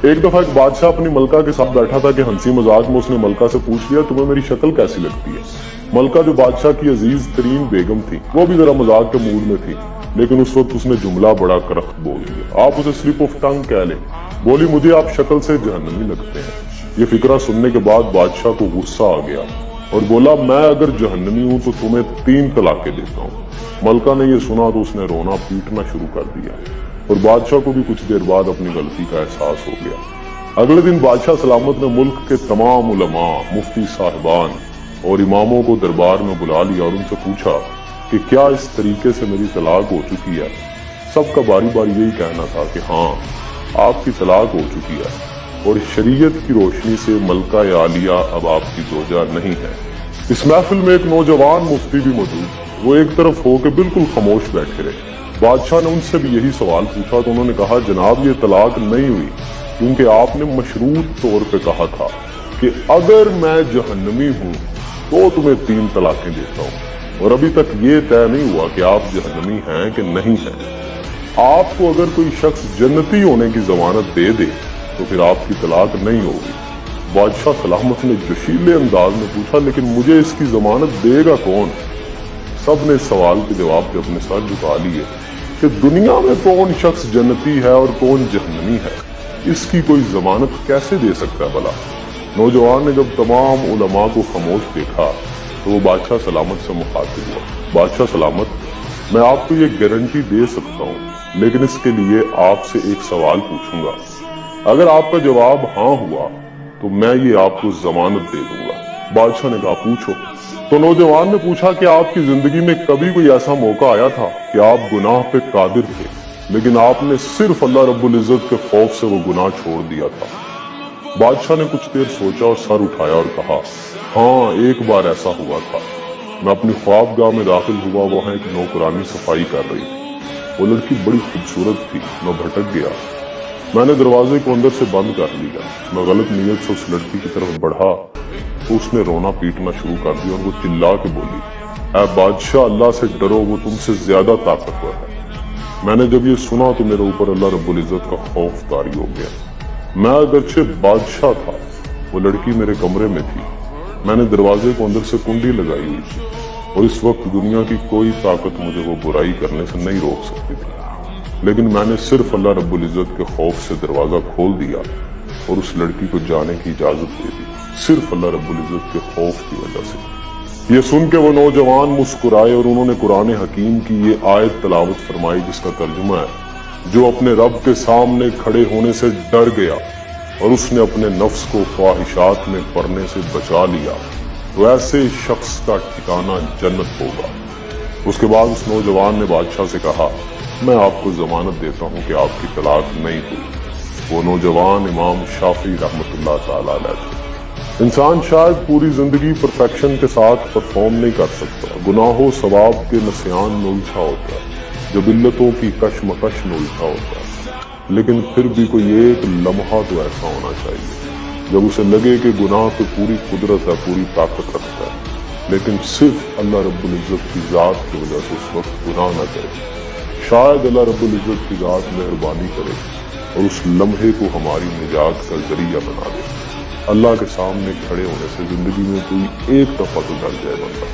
एक दफा एक बादशाह अपनी मलका के साथ बैठा था कि हंसी मजाक में उसने मलका से पूछ लिया, तुम्हें मेरी शक्ल कैसी लगती है। मलका जो बादशाह की अजीज तरीन बेगम थी, वो भी जरा मजाक के मूड में थी, लेकिन उस वक्त उसने जुमला बड़ा करख्त बोल दिया। आप उसे स्लिप ऑफ टंग कह ले। बोली, मुझे आप शक्ल से जहन्नमी लगते हैं। ये फिक्रा सुनने के बाद बादशाह को गुस्सा आ गया और बोला, मैं अगर जहन्नमी हूं तो तुम्हें 3 तलाकें देता हूं। मलका ने यह सुना तो उसने रोना पीटना शुरू कर दिया और बादशाह को भी कुछ देर बाद अपनी गलती का एहसास हो गया। अगले दिन बादशाह सलामत ने मुल्क के तमाम उलमा, मुफ्ती साहिबान और इमामों को दरबार में बुला लिया और उनसे पूछा कि क्या इस तरीके से मेरी तलाक हो चुकी है। सबका बारी बारी यही कहना था कि हाँ, आपकी तलाक हो चुकी है और शरीयत की रोशनी से मलका आलिया अब आपकी जोजा नहीं है। इस महफिल में एक नौजवान मुफ्ती भी मौजूद, वो एक तरफ हो के बिल्कुल खामोश बैठे रहे। बादशाह ने उनसे भी यही सवाल पूछा तो उन्होंने कहा, जनाब ये तलाक नहीं हुई क्योंकि आपने मशरूत तौर पे कहा था कि अगर मैं जहन्नमी हूं तो तुम्हें 3 तलाकें देता हूं, और अभी तक ये तय नहीं हुआ कि आप जहन्नमी हैं कि नहीं हैं। आपको अगर कोई शख्स जन्नती होने की जमानत दे दे तो फिर आपकी तलाक नहीं होगी। बादशाह सलामत ने जोशीले अंदाज में पूछा, लेकिन मुझे इसकी जमानत देगा कौन। सब ने सवाल के जवाब पे अपने सर झुका लिए कि दुनिया में कौन शख्स जन्नती है और कौन जहन्नमी है, इसकी कोई जमानत कैसे दे सकता है भला। नौजवान ने जब तमाम उलमा को खामोश देखा तो वो बादशाह सलामत से मुखातिब हुआ। बादशाह सलामत, मैं आपको ये गारंटी दे सकता हूँ, लेकिन इसके लिए आपसे एक सवाल पूछूंगा। अगर आपका जवाब हाँ हुआ तो मैं ये आपको जमानत दे दूंगा। बादशाह ने कहा, पूछो। तो नौजवान ने पूछा कि आपकी जिंदगी में कभी कोई ऐसा मौका आया था कि आप गुनाह पे कादिर थे, लेकिन आपने सिर्फ अल्लाह रब्बुल इज्जत के खौफ से वो गुनाह छोड़ दिया था। बादशाह ने कुछ देर सोचा और सर उठाया और कहा, हाँ, एक बार ऐसा हुआ था। मैं अपनी ख्वाबगाह में दाखिल हुआ, वहां एक नौकरानी सफाई कर रही थी। वो लड़की बड़ी खूबसूरत थी। मैं भटक गया। मैंने दरवाजे को अंदर से बंद कर लिया। मैं गलत नीयत से उस लड़की की तरफ बढ़ा तो उसने रोना पीटना शुरू कर दिया और वो चिल्ला के बोली, ऐ बादशाह, अल्लाह से डरो, वो तुमसे ज्यादा ताकतवर है। मैंने जब ये सुना तो मेरे ऊपर अल्लाह रब्बुल इज्जत का खौफ तारी हो गया। मैं अगरचे बादशाह था, वो लड़की मेरे कमरे में थी। मैंने दरवाजे को अंदर से कुंडी लगाई हुई थी और इस वक्त दुनिया की कोई ताकत मुझे वो बुराई करने से नहीं रोक सकती थी, लेकिन मैंने सिर्फ अल्लाह रब्बुल इज्जत के खौफ से दरवाजा खोल दिया और उस लड़की को जाने की इजाजत दे दी, सिर्फ अल्लाह रब्बुल इज्जत के खौफ की वजह से। ये सुन के वो नौजवान मुस्कुराए और उन्होंने कुरान हकीम की ये आयत तलावत फरमाई, जिसका तर्जुमा है, जो अपने रब के सामने खड़े होने से डर गया और उसने अपने नफ्स को ख्वाहिशात में पड़ने से बचा लिया, तो ऐसे शख्स का ठिकाना जन्नत होगा। उसके बाद उस नौजवान ने बादशाह से कहा, मैं आपको जमानत देता हूं कि आपकी तलाक नहीं हुई। वो नौजवान इमाम शाफी रहमतुल्लाह ताला अलैह थे। इंसान शायद पूरी जिंदगी परफेक्शन के साथ परफॉर्म नहीं कर सकता। गुनाहों सवाब के नसियान में उलझा होता है, जबिल्लतों की कशमकश में उलझा होता है, लेकिन फिर भी कोई एक लम्हा तो ऐसा होना चाहिए जब उसे लगे कि गुनाह पे पूरी कुदरत है, पूरी ताकत रखता है, लेकिन सिर्फ अल्लाह रब्बुल इज्जत की जात की वजह से उस वक्त गुनाह न करे। शायद अल्लाह रब्बुल इज्जत की जात मेहरबानी करे और उस लम्हे को हमारी निजात का जरिया बना दे। अल्लाह के सामने खड़े होने से जिंदगी में कोई एक दफा तो डर जाए बंदा।